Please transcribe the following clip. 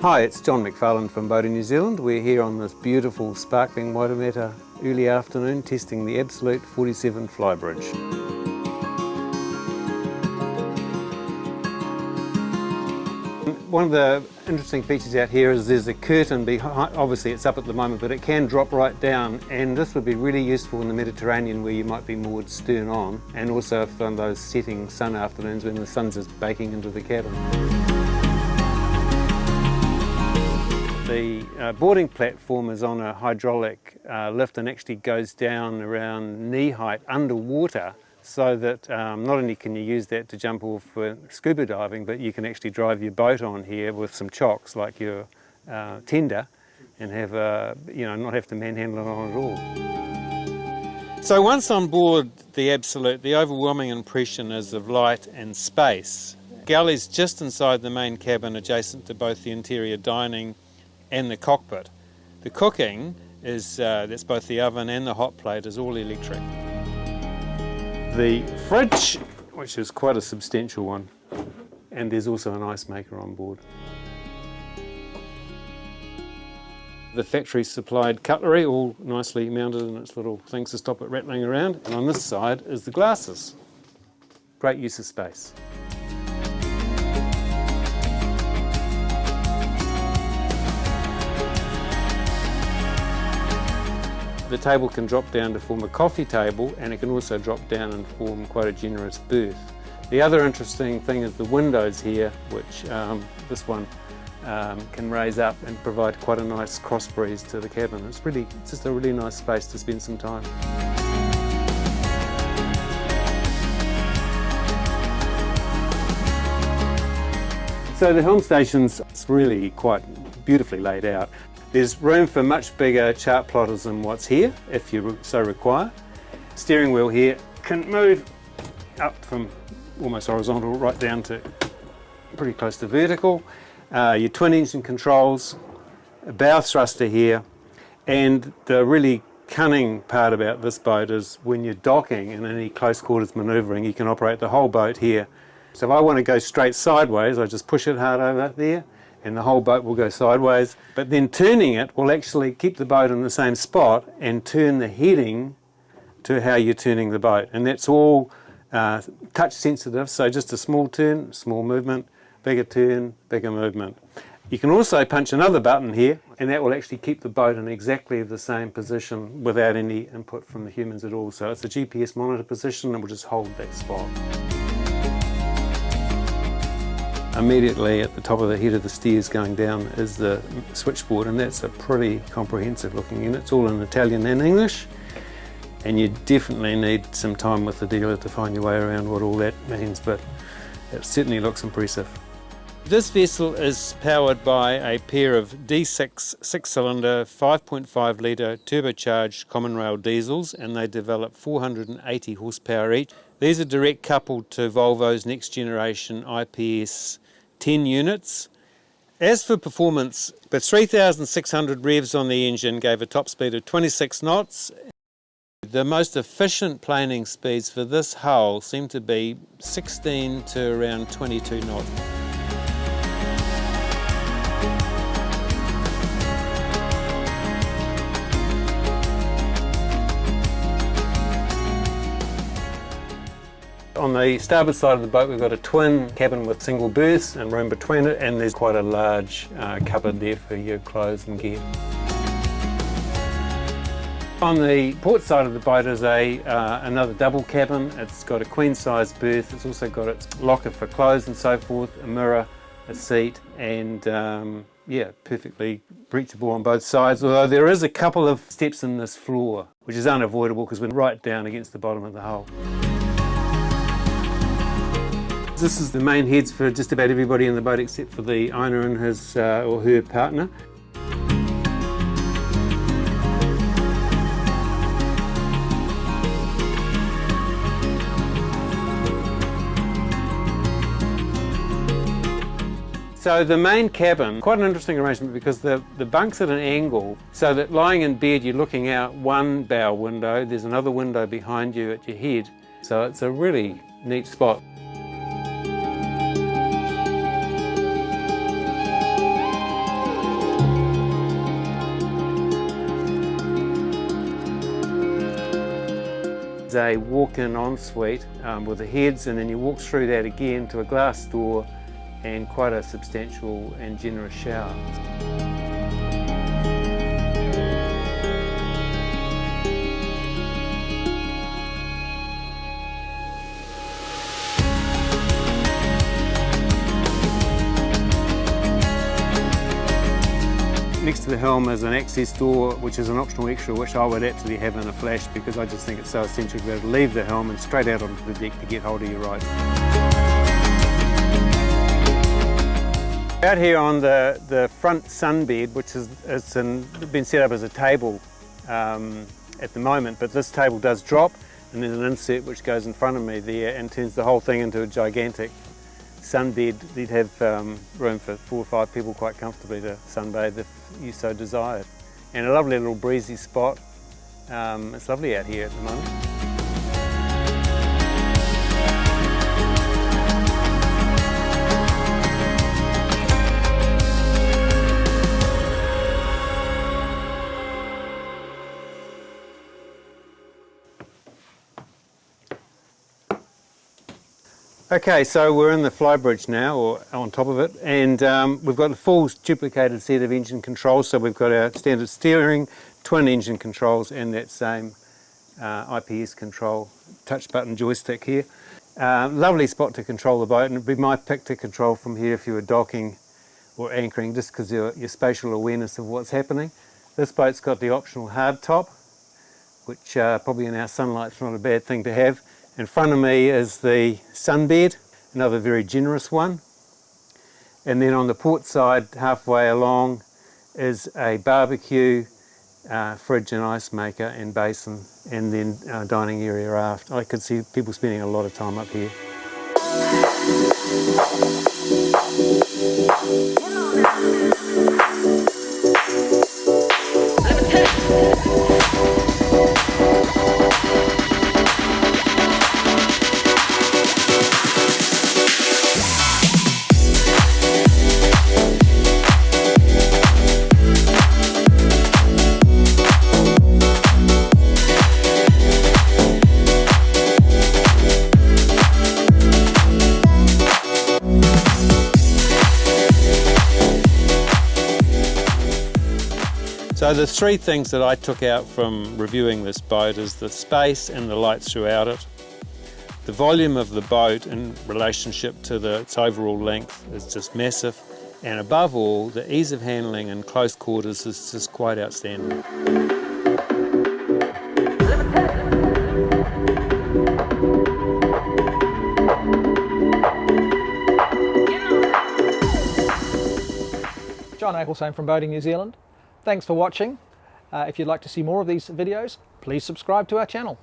Hi, it's John Macfarlane from Boating New Zealand. We're here on this beautiful sparkling Wairemata early afternoon testing the Absolute 47 Flybridge. One of the interesting features out here is there's a curtain behind, obviously it's up at the moment, but it can drop right down, and this would be really useful in the Mediterranean where you might be moored stern on, and also for those setting sun afternoons when the sun's just baking into the cabin. The boarding platform is on a hydraulic lift and actually goes down around knee height underwater, so that not only can you use that to jump off for scuba diving, but you can actually drive your boat on here with some chocks like your tender and have not have to manhandle it on at all. So once on board the Absolute, the overwhelming impression is of light and space. Galley's just inside the main cabin, adjacent to both the interior dining and the cockpit. The cooking is, that's both the oven and the hot plate, is all electric. The fridge, which is quite a substantial one, and there's also an ice maker on board. The factory supplied cutlery, all nicely mounted in its little things to stop it rattling around, and on this side is the glasses. Great use of space. The table can drop down to form a coffee table, and it can also drop down and form quite a generous berth. The other interesting thing is the windows here, which this one can raise up and provide quite a nice cross breeze to the cabin. It's just a really nice space to spend some time. So the Helm Stations, it's really quite beautifully laid out. There's room for much bigger chart plotters than what's here, if you so require. Steering wheel here can move up from almost horizontal right down to pretty close to vertical. Your twin engine controls, a bow thruster here, and the really cunning part about this boat is when you're docking and any close quarters manoeuvring, you can operate the whole boat here. So if I want to go straight sideways, I just push it hard over there, and the whole boat will go sideways, but then turning it will actually keep the boat in the same spot and turn the heading to how you're turning the boat. And that's all touch sensitive, so just a small turn, small movement, bigger turn, bigger movement. You can also punch another button here, and that will actually keep the boat in exactly the same position without any input from the humans at all. So it's a GPS monitor position, and will just hold that spot. Immediately at the top of the head of the stairs going down is the switchboard, and that's a pretty comprehensive looking unit. It's all in Italian and English, and you definitely need some time with the dealer to find your way around what all that means, but it certainly looks impressive. This vessel is powered by a pair of D6 6-cylinder 5.5 litre turbocharged common rail diesels, and they develop 480 horsepower each. These are direct coupled to Volvo's next generation IPS 10 units. As for performance, the 3,600 revs on the engine gave a top speed of 26 knots. The most efficient planing speeds for this hull seem to be 16 to around 22 knots. On the starboard side of the boat, we've got a twin cabin with single berths and room between it, and there's quite a large cupboard there for your clothes and gear. On the port side of the boat is another double cabin. It's got a queen size berth. It's also got its locker for clothes and so forth, a mirror, a seat, and perfectly breachable on both sides, although there is a couple of steps in this floor, which is unavoidable because we're right down against the bottom of the hull. This is the main heads for just about everybody in the boat except for the owner and his or her partner. So the main cabin, quite an interesting arrangement because the bunk's at an angle so that lying in bed you're looking out one bow window, there's another window behind you at your head. So it's a really neat spot. provides a walk-in ensuite with the heads, and then you walk through that again to a glass door and quite a substantial and generous shower. Next to the helm is an access door, which is an optional extra, which I would absolutely have in a flash, because I just think it's so essential to be able to leave the helm and straight out onto the deck to get hold of your ropes. Out here on the front sunbed, which is been set up as a table at the moment, but this table does drop, and there's an insert which goes in front of me there and turns the whole thing into a gigantic sunbed. You'd have room for 4 or 5 people quite comfortably to sunbathe if you so desired. And a lovely little breezy spot. It's lovely out here at the moment. Okay, so we're in the Flybridge now, or on top of it, and we've got a full duplicated set of engine controls. So we've got our standard steering, twin engine controls, and that same IPS control, touch button joystick here. Lovely spot to control the boat, and it'd be my pick to control from here if you were docking or anchoring, just because your spatial awareness of what's happening. This boat's got the optional hard top, which probably in our sunlight's not a bad thing to have. In front of me is the sunbed, another very generous one. And then on the port side, halfway along, is a barbecue, fridge and ice maker and basin, and then dining area aft. I could see people spending a lot of time up here. So the 3 things that I took out from reviewing this boat is the space and the lights throughout it, the volume of the boat in relationship to its overall length is just massive, and above all, the ease of handling in close quarters is just quite outstanding. John Ecclestone from Boating New Zealand. Thanks for watching. If you'd like to see more of these videos, please subscribe to our channel.